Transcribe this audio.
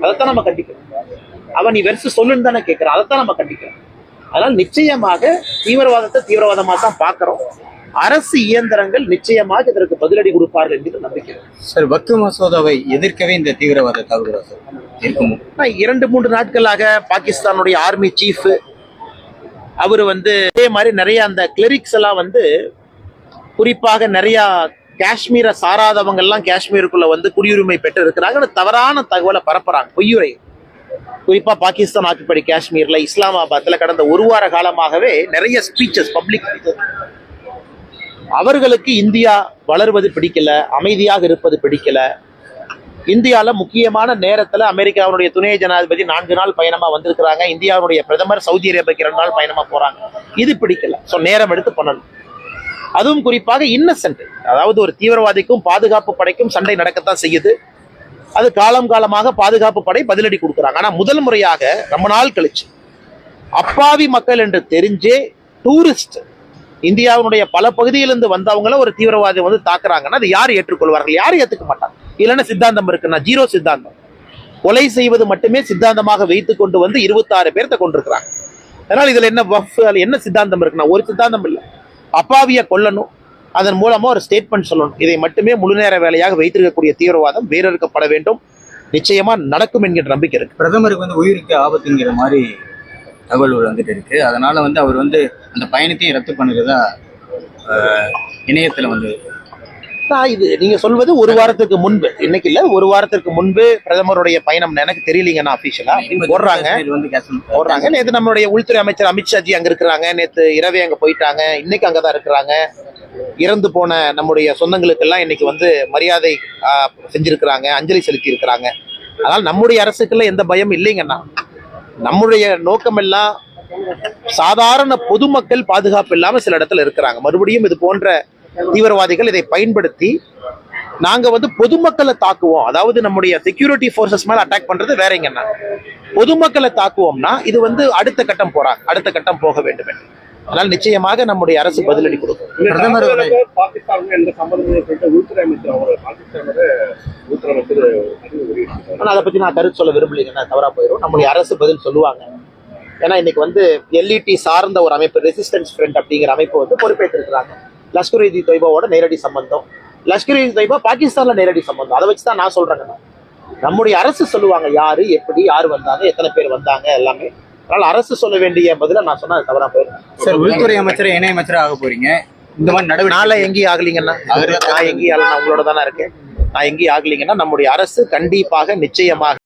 அதைத்தான் நம்ம கண்டிக்கிறோம். அவன் நீ வெறுசு சொல்லுன்னு தானே கேட்கிறான், அதைத்தான் நம்ம கண்டிக்கிறோம். அதனால நிச்சயமாக தீவிரவாதத்தை தீவிரவாதமா தான் பார்க்கிறோம். அரசு இயந்திரங்கள் நிச்சயமாக இதற்கு பதிலடி கொடுப்பார்கள் என்று நம்பிக்கை. சார், வக்ஃப் மசோதாவை எதிர்க்கவே இந்த தீவிரவாத தாக்குதல் சார் இருக்குமோ? 2-3 நாட்களாக பாகிஸ்தானுடைய ஆர்மி சீஃப் அவர் இதே மாதிரி நிறைய அந்த கிளரிக்ஸ் எல்லாம் குறிப்பாக நிறைய காஷ்மீரை சாராதவங்க எல்லாம் காஷ்மீருக்குள்ள குடியுரிமை பெற்று இருக்கிறாங்க தவறான தகவலை பரப்புறாங்க, பொய்யுரை. குறிப்பா பாகிஸ்தான் ஆக்கிப்படி காஷ்மீர்ல இஸ்லாமாபாத்ல கடந்த ஒரு வார காலமாகவே நிறைய ஸ்பீச்சஸ், பப்ளிக் அவர்களுக்கு இந்தியா வளர்வது பிடிக்கல, அமைதியாக இருப்பது பிடிக்கல. இந்தியால முக்கியமான நேரத்துல அமெரிக்காவுடைய துணை ஜனாதிபதி 4 நாள் பயணமா வந்திருக்கிறாங்க. இந்தியாவுடைய பிரதமர் சவுதி அரேபியாவுக்கு 2 நாள் பயணமா போறாங்க. இது பிடிக்கல. சோ நேரம் எடுத்து பண்ணணும். அதுவும் குறிப்பாக இன்னசென்ட், அதாவது ஒரு தீவிரவாதிக்கும் பாதுகாப்பு படைக்கும் சண்டை நடக்கத்தான் செய்யுது. அது காலம் காலமாக பாதுகாப்பு படை பதிலடி கொடுக்குறாங்க. ஆனா முதல் முறையாக ரொம்ப நாள் கழிச்சு அப்பாவி மக்கள் என்று தெரிஞ்சே டூரிஸ்ட் இந்தியாவுடைய பல பகுதியிலிருந்து வந்தவங்கள ஒரு தீவிரவாதி தாக்குறாங்கன்னா அது யார் ஏற்றுக்கொள்வார்கள்? யாரும் ஏற்றுக்க மாட்டாங்க. இல்லைன்னா சித்தாந்தம் இருக்குன்னா ஜீரோ சித்தாந்தம். கொலை செய்வது மட்டுமே சித்தாந்தமாக வைத்துக் கொண்டு 26 பேர்த்த கொண்டிருக்கிறாங்க. அதனால இதுல என்ன வஃப், என்ன சித்தாந்தம் இருக்குன்னா ஒரு சித்தாந்தம் இல்லை. அப்பாவிய கொல்லணும், அதன் மூலமா ஒரு ஸ்டேட்மெண்ட் சொல்லணும். இதை மட்டுமே முழு நேர வேலையாக வைத்திருக்கக்கூடிய தீவிரவாதம் வேறறுக்கப்பட வேண்டும். நிச்சயமா நடக்கும் என்கிற நம்பிக்கை இருக்கு. பிரதமருக்கு உயிருக்கு ஆபத்துங்கிற மாதிரி தகவல் இருக்கு. அதனால அவர் அந்த பயணத்தையும் ரத்து பண்ணுறதா இணையத்துல இது நீங்க சொல்வது ஒரு வாரத்துக்கு முன்பு, இன்னைக்கு இல்ல, ஒரு வாரத்திற்கு முன்பு பிரதமருடைய பயணம் எனக்கு தெரியலீங்கன்னா அபிஷியலா போடுறாங்க. நேற்று நம்மளுடைய உள்துறை அமைச்சர் அமித்ஷாஜி அங்க இருக்கிறாங்க. நேற்று இரவே அங்க போயிட்டாங்க. இன்னைக்கு அங்கதான் இருக்கிறாங்க. இறந்து போன நம்முடைய சொந்தங்களுக்கு எல்லாம் இன்னைக்கு மரியாதை செஞ்சிருக்கிறாங்க, அஞ்சலி செலுத்தி இருக்கிறாங்க. அதனால நம்முடைய அரசுக்குள்ள எந்த பயம் இல்லைங்கன்னா, நம்முடைய நோக்கம் எல்லாம் சாதாரண பொதுமக்கள் பாதுகாப்பு இல்லாம சில இடத்துல இருக்கிறாங்க. மறுபடியும் இது போன்ற தீவிரவாதிகள் இதை பயன்படுத்தி நாங்க பொதுமக்களை தாக்குவோம், அதாவது நம்முடைய செக்யூரிட்டி போர்சஸ் மேல அட்டாக் பண்றது வேறங்கன்னா, பொதுமக்களை தாக்குவோம்னா இது அடுத்த கட்டம் போறாங்க, அடுத்த கட்டம் போக வேண்டும் என்று. அதனால நிச்சயமாக நம்முடைய அரசு பதிலடி கொடுக்கும். பிரதமர் அதை பத்தி நான் கருத்து சொல்ல விரும்பலீங்கன்னா தவறா போயிடும். நம்முடைய அரசு பதில் சொல்லுவாங்க. ஏன்னா இன்னைக்கு எல்இடி சார்ந்த ஒரு அமைப்பு, ரெசிஸ்டன்ஸ் ஃப்ரண்ட் அப்படிங்கிற அமைப்பு பொறுப்பேற்றிருக்கிறாங்க. லஷ்கர் இ தொய்பாவோட நேரடி சம்பந்தம், லஷ்கர் இ தொய்பா பாகிஸ்தான்ல நேரடி சம்பந்தம். அதை வச்சுதான் நான் சொல்றேங்க. நம்முடைய அரசு சொல்லுவாங்க யாரு, எப்படி, யாரு வந்தாங்க, எத்தனை பேர் வந்தாங்க, எல்லாமே. அதனால அரசு சொல்ல வேண்டிய பதில நான் சொன்னா தவறா போயிடும். சார், உள்துறை அமைச்சர் இணை அமைச்சர் ஆக போறீங்க. இந்த மாதிரி நடவடிக்கை நாளை எங்கேயும் ஆகலீங்கன்னா, நான் எங்கேயும் ஆகல, நான் உங்களோட தானே இருக்கேன். நான் எங்கேயும் ஆகலீங்கன்னா நம்முடைய அரசு கண்டிப்பாக நிச்சயமாக